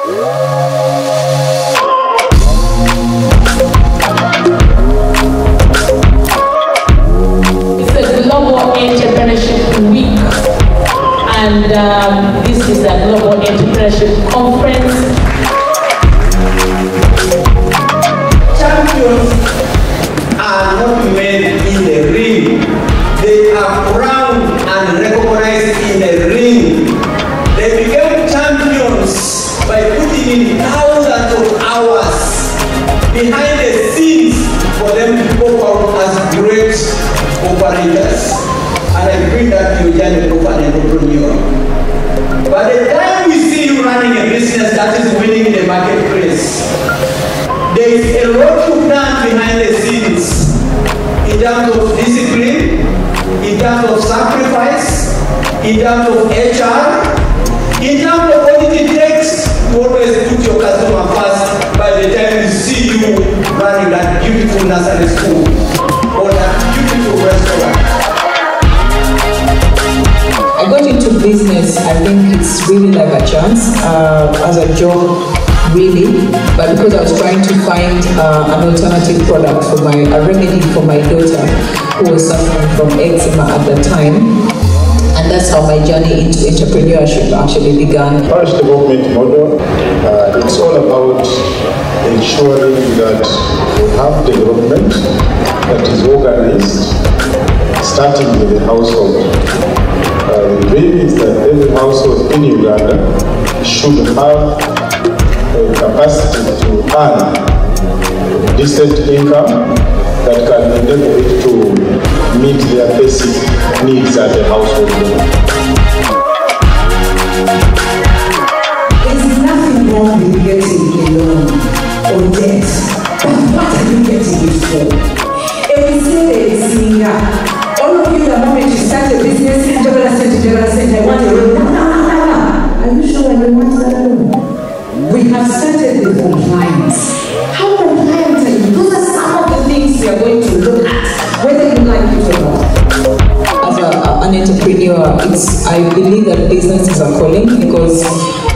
It's a Global Entrepreneurship Week, and this is a Global Entrepreneurship Conference. Champions are not made in the ring. They are crowned and recognized in the ring. They became champions by putting in thousands of hours behind the scenes for them to pop out as great operators. And I bring that to your journey of an entrepreneur. By the time we see you running a business that is winning the marketplace, there is a lot to plan behind the scenes in terms of discipline, in terms of sacrifice, in terms of HR, in terms of what it takes to always put your customer first by the time we see you running that beautiful nursery school or that beautiful restaurant. I got into business, I think it's really like a chance, as a job, really, but because I was trying to find an alternative product for a remedy for my daughter who was suffering from eczema at the time. And that's how my journey into entrepreneurship actually began. Parish development model, it's all about ensuring that we have development that is organized, starting with the household. The dream is that every household in Uganda should have a capacity to earn decent income that can enable it to meet their basic needs at the household level. There's nothing wrong with getting a loan or debt, but what are you getting it for? Every single all of you, the moment you start a business, I want a loan. No. Are you sure I don't want that loan? We have started the compliance. How compliant are you? Those are some of the things we are going to look at, whether you like it or not. As an entrepreneur, I believe that business is a calling because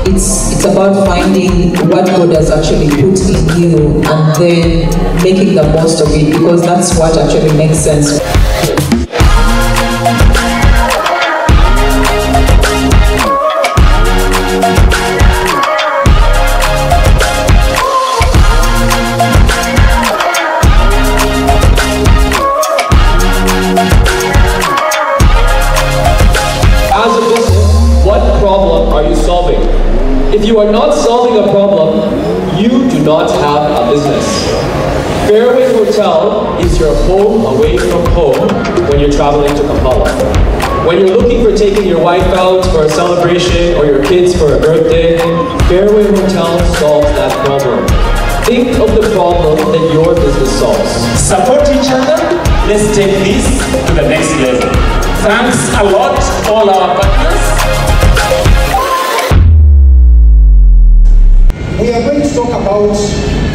it's about finding what God has actually put in you and then making the most of it, because that's what actually makes sense. If you are not solving a problem, you do not have a business. Fairway Hotel is your home away from home when you're traveling to Kampala. When you're looking for taking your wife out for a celebration or your kids for a birthday, Fairway Hotel solves that problem. Think of the problem that your business solves. Support each other. Let's take this to the next level. Thanks a lot, all our partners. We are going to talk about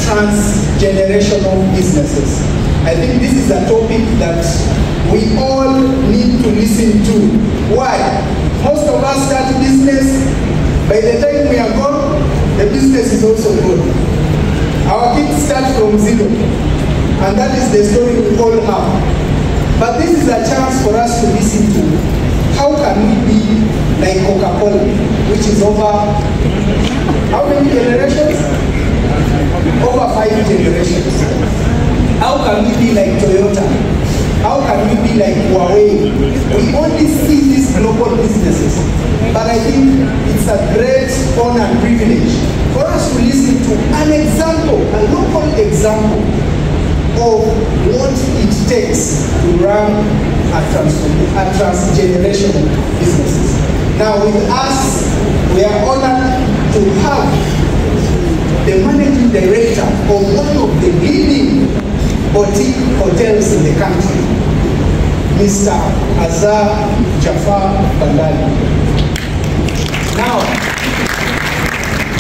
trans-generational businesses. I think this is a topic that we all need to listen to. Why? Most of us start business, by the time we are gone, the business is also gone. Our kids start from zero, and that is the story we all have. But this is a chance for us to listen to. How can we be like Coca-Cola, which is over how many generations? Over 5 generations. How can we be like Toyota? How can we be like Huawei? We only see these global businesses. But I think it's a great honor and privilege for us to listen to an example, a local example of what it takes to run a trans-generational businesses. Now with us, we are honored to have the managing director of one of the leading boutique hotels in the country, Mr. Azhar Jaffer Azhar. Now,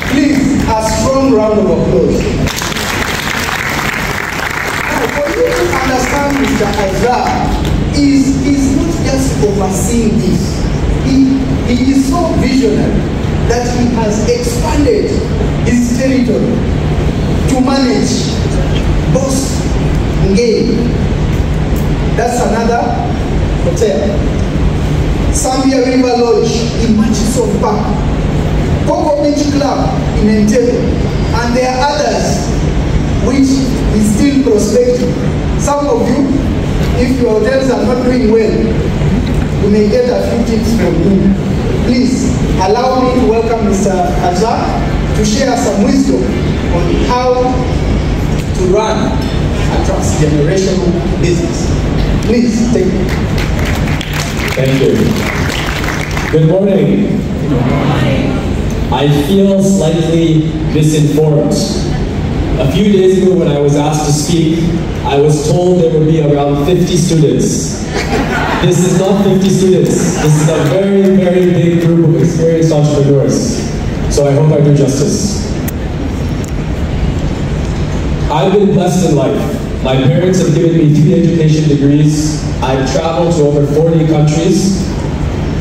please, a strong round of applause. Now, for you to understand Mr. Azhar is not just overseeing this. He is so visionary that he has expanded his territory to manage boss game. That's another hotel. Zambia River Lodge in Microsoft Park. Coco Beach Club in Entebbe. And there are others which is still prospecting. Some of you, if your hotels are not doing well, you may get a few tips from him. Please allow me to welcome Mr. Azhar to share some wisdom on how to run a trans-generational business. Please take it. Thank you. Good morning. Good morning. I feel slightly misinformed. A few days ago when I was asked to speak, I was told there would be around 50 students. This is not 50 students. This is a very, very big group of experienced entrepreneurs. So I hope I do justice. I've been blessed in life. My parents have given me 3 education degrees. I've traveled to over 40 countries.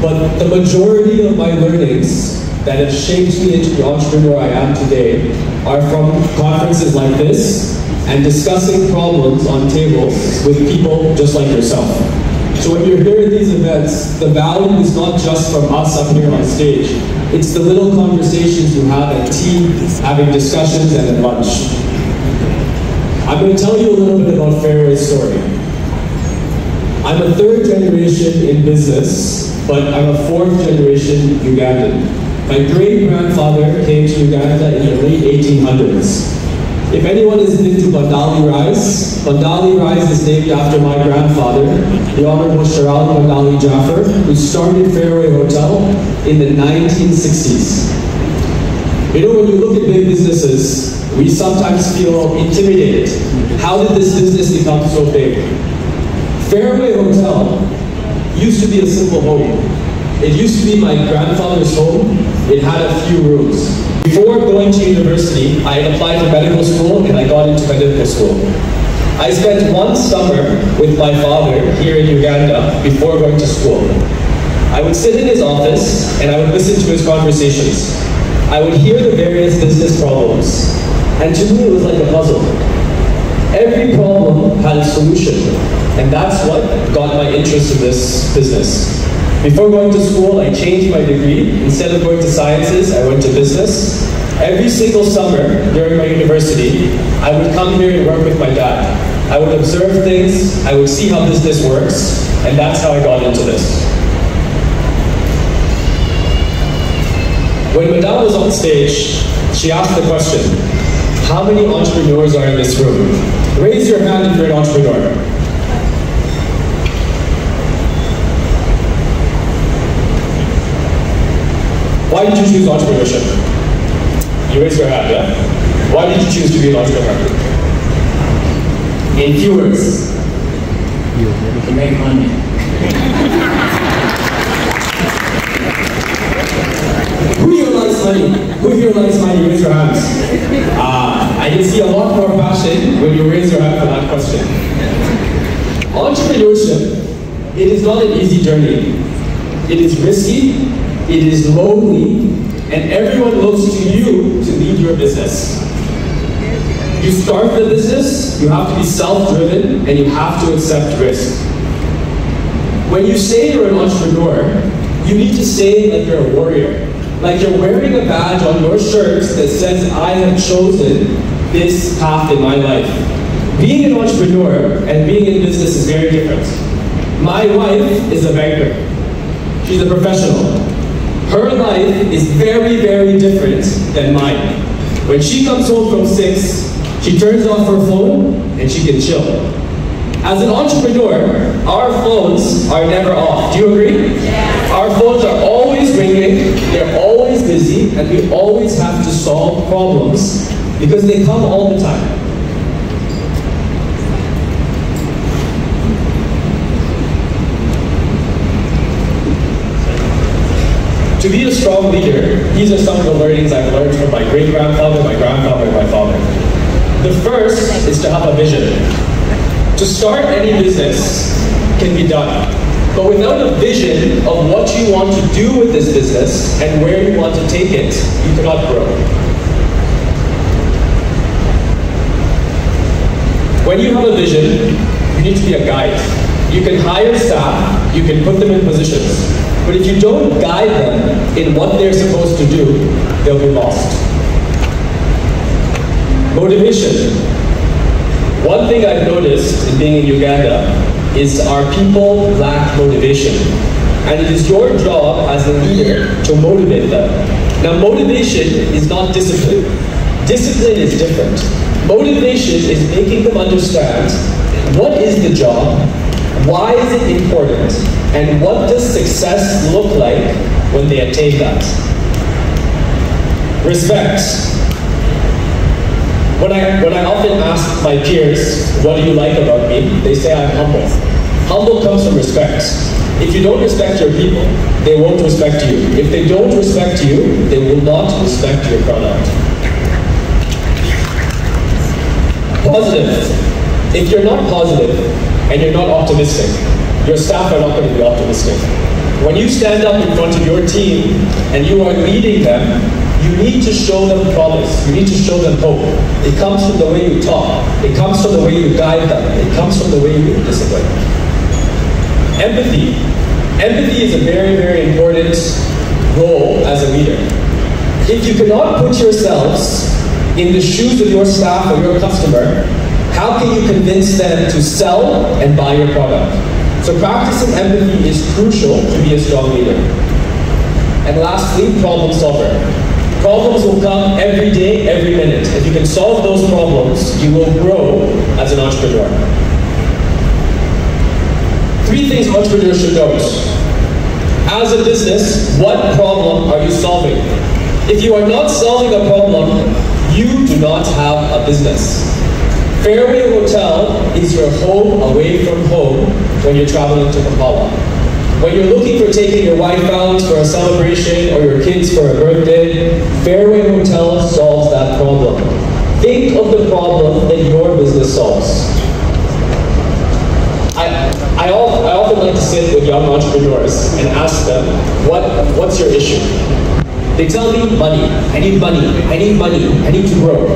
But the majority of my learnings that have shaped me into the entrepreneur I am today are from conferences like this and discussing problems on tables with people just like yourself. So when you're here at these events, the value is not just from us up here on stage. It's the little conversations you have at tea, having discussions, and at lunch. I'm going to tell you a little bit about Fairway's story. I'm a 3rd generation in business, but I'm a 4th generation Ugandan. My great-grandfather came to Uganda in the late 1800s. If anyone has been to Bandali Rise is named after my grandfather, the Honorable Sharali Bandali Jaffer, who started Fairway Hotel in the 1960s. You know, when you look at big businesses, we sometimes feel intimidated. How did this business become so big? Fairway Hotel used to be a simple home. It used to be my grandfather's home. It had a few rooms. Before going to university, I had applied to medical school and I got into medical school. I spent 1 summer with my father here in Uganda before going to school. I would sit in his office and I would listen to his conversations. I would hear the various business problems. And to me, it was like a puzzle. Every problem had a solution. And that's what got my interest in this business. Before going to school, I changed my degree. Instead of going to sciences, I went to business. Every single summer during my university, I would come here and work with my dad. I would observe things, I would see how business works, and that's how I got into this. When Madame was on stage, she asked the question, how many entrepreneurs are in this room? Raise your hand if you're an entrepreneur. Why did you choose entrepreneurship? You raise your hand, yeah? Why did you choose to be an entrepreneur? In few words, to make money. Who here likes money? Who here likes money? Raise your hands. I can see a lot more passion when you raise your hand for that question. Entrepreneurship, it is not an easy journey. It is risky, it is lonely, and everyone looks to you to lead your business. You start the business, you have to be self-driven, and you have to accept risk. When you say you're an entrepreneur, you need to say like you're a warrior. Like you're wearing a badge on your shirt that says, I have chosen this path in my life. Being an entrepreneur and being in business is very different. My wife is a banker. She's a professional. Her life is very, very different than mine. When she comes home from 6, she turns off her phone and she can chill. As an entrepreneur, our phones are never off. Do you agree? Yeah. Our phones are always ringing, they're always busy, and we always have to solve problems because they come all the time. To be a strong leader, these are some of the learnings I've learned from my great-grandfather, my grandfather, and my father. The first is to have a vision. To start any business can be done, but without a vision of what you want to do with this business and where you want to take it, you cannot grow. When you have a vision, you need to be a guide. You can hire staff, you can put them in positions, but if you don't guide them in what they're supposed to do, they'll be lost. Motivation. One thing I've noticed in being in Uganda is our people lack motivation. And it is your job as a leader to motivate them. Now, motivation is not discipline. Discipline is different. Motivation is making them understand what is the job, why is it important, and what does success look like when they attain that. Respect. When I often ask my peers, what do you like about me? They say I'm humble. Humble comes from respect. If you don't respect your people, they won't respect you. If they don't respect you, they will not respect your product. Positive. If you're not positive and you're not optimistic, your staff are not going to be optimistic. When you stand up in front of your team and you are leading them, you need to show them promise. You need to show them hope. It comes from the way you talk. It comes from the way you guide them. It comes from the way you discipline. Empathy. Empathy is a very, very important role as a leader. If you cannot put yourselves in the shoes of your staff or your customer, how can you convince them to sell and buy your product? So practicing empathy is crucial to be a strong leader. And lastly, problem solver. Problems will come every day, every minute. If you can solve those problems, you will grow as an entrepreneur. 3 things entrepreneurs should know. As a business, what problem are you solving? If you are not solving a problem, you do not have a business. Fairway Hotel is your home away from home when you're traveling to Kampala. When you're looking for taking your wife out for a celebration or your kids for a birthday, Fairway Hotel solves that problem. Think of the problem that your business solves. I often like to sit with young entrepreneurs and ask them, what's your issue? They tell me, money. I need money. I need money. I need to grow.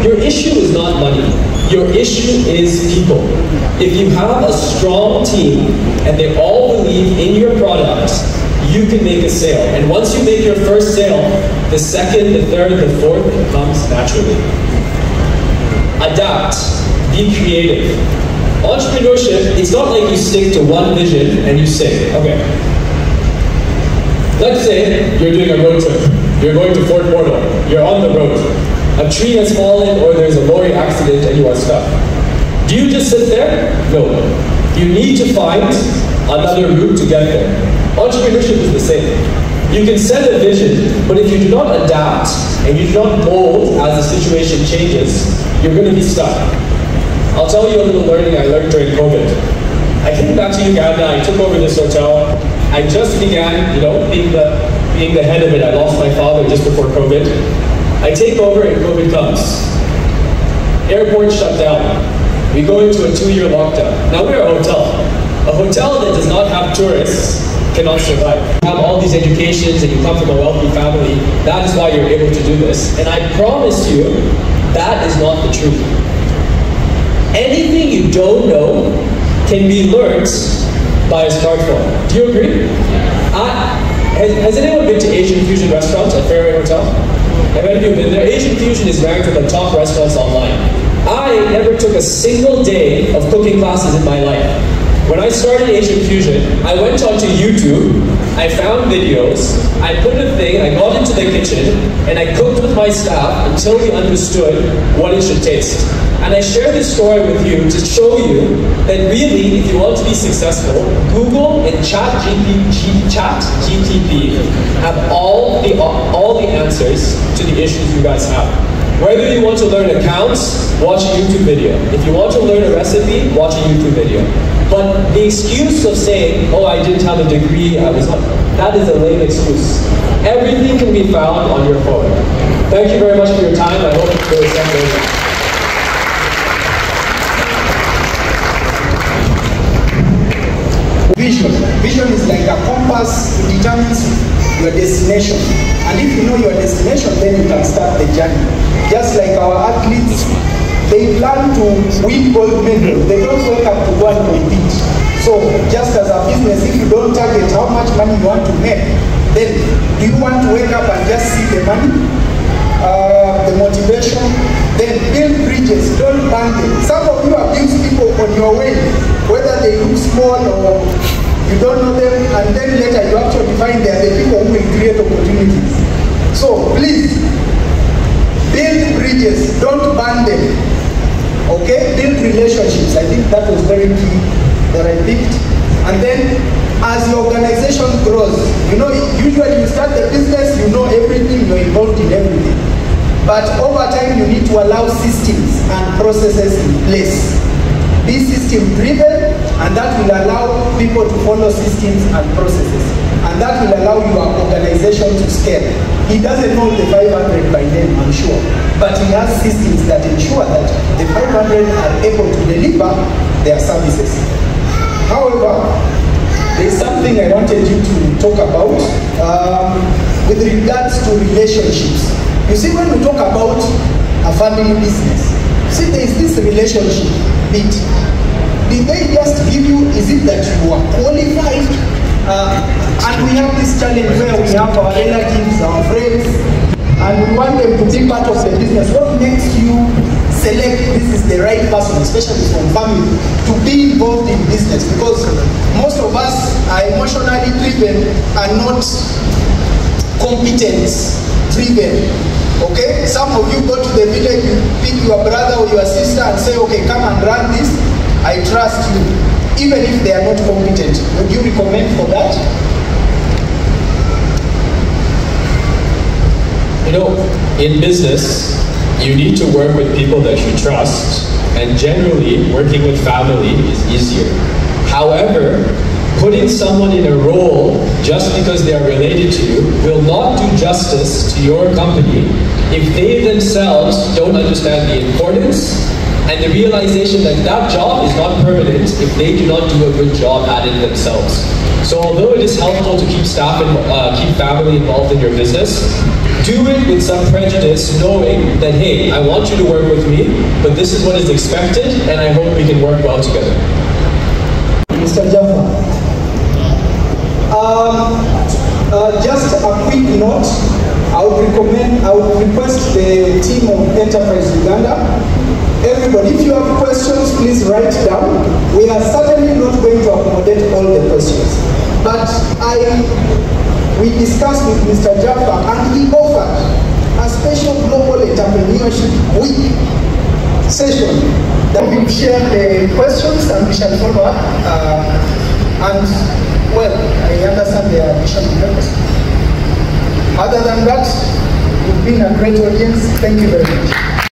Your issue is not money. Your issue is people. If you have a strong team and they all believe in your product, you can make a sale. And once you make your first sale, the second, the third, the fourth, it comes naturally. Adapt. Be creative. Entrepreneurship, it's not like you stick to one vision and you say, okay, let's say you're doing a road trip. You're going to Fort Portal. You're on the road. A tree has fallen or there's a lorry accident and you are stuck. Do you just sit there? No. You need to find another route to get there. Entrepreneurship is the same. You can set a vision, but if you do not adapt and you do not mold as the situation changes, you're going to be stuck. I'll tell you a little learning I learned during COVID. I came back to Uganda, I took over this hotel. I just began, being the head of it. I lost my father just before COVID. I take over and COVID comes. Airports shut down. We go into a 2-year lockdown. Now we're a hotel. A hotel that does not have tourists cannot survive. You have all these educations and you come from a wealthy family. That is why you're able to do this. And I promise you, that is not the truth. Anything you don't know can be learned by a smartphone. Do you agree? Has anyone been to Asian Fusion restaurants at Fairway Hotel? Have any of you been there? Asian Fusion is ranked with the top restaurants online. I never took a single day of cooking classes in my life. When I started Asian Fusion, I went onto YouTube, I found videos, I put a thing, I got into the kitchen, and I cooked with my staff until we understood what it should taste. And I share this story with you to show you that really, if you want to be successful, Google and ChatGPT have all the answers to the issues you guys have. Whether you want to learn accounts, watch a YouTube video. If you want to learn a recipe, watch a YouTube video. But the excuse of saying, oh, I didn't have a degree, that is a lame excuse. Everything can be found on your phone. Thank you very much for your time. I hope there was something. Vision. Vision is like a compass. It determines your destination. And if you know your destination, then you can start the journey. Just like our athletes, they they plan to win gold medal. They don't wake up to go and compete. So just as a business, if you don't target how much money you want to make, then do you want to wake up and just see the money, the motivation? Then build bridges, don't burn them. Some of you abuse people on your way, whether they look small or you don't know them, and then later you actually find they are the people who will create opportunities. So please, build bridges, don't burn them. Okay? Build relationships. I think that was very key that I picked. And then, as the organization grows, you know, usually you start the business, you know everything, you're involved in everything. But over time, you need to allow systems and processes in place. Be system driven, and that will allow people to follow systems and processes. And that will allow your organization to scale. He doesn't know the 500 by name, I'm sure. But he has systems that ensure that the 500 are able to deliver their services. However, there's something I wanted you to talk about with regards to relationships. You see, when we talk about a family business, see, there is this relationship bit. Did they just give you, is it that you are qualified? And we have this challenge where we have our relatives, our friends, and we want them to be part of the business. What makes you select this is the right person, especially from family, to be involved in business? Because most of us are emotionally driven and not competence driven. Okay? Some of you go to the village, you pick your brother or your sister and say, okay, come and run this. I trust you. Even if they are not competent. Would you recommend for that? You know, in business, you need to work with people that you trust, and generally, working with family is easier. However, putting someone in a role just because they are related to you will not do justice to your company if they themselves don't understand the importance and the realization that that job is not permanent if they do not do a good job at it themselves. So although it is helpful to keep staff and keep family involved in your business, do it with some prejudice, knowing that, hey, I want you to work with me, but this is what is expected, and I hope we can work well together. Mr. Jaffer. Just a quick note, I would request the team of Enterprise Uganda. Everybody, if you have questions, please write down. We are certainly not going to accommodate all the questions. But we discussed with Mr. Jaffer, and he offered a special Global Entrepreneurship Week session that we will share the questions and we shall follow up. And well, I understand the additional purpose. Other than that, you've been a great audience. Thank you very much.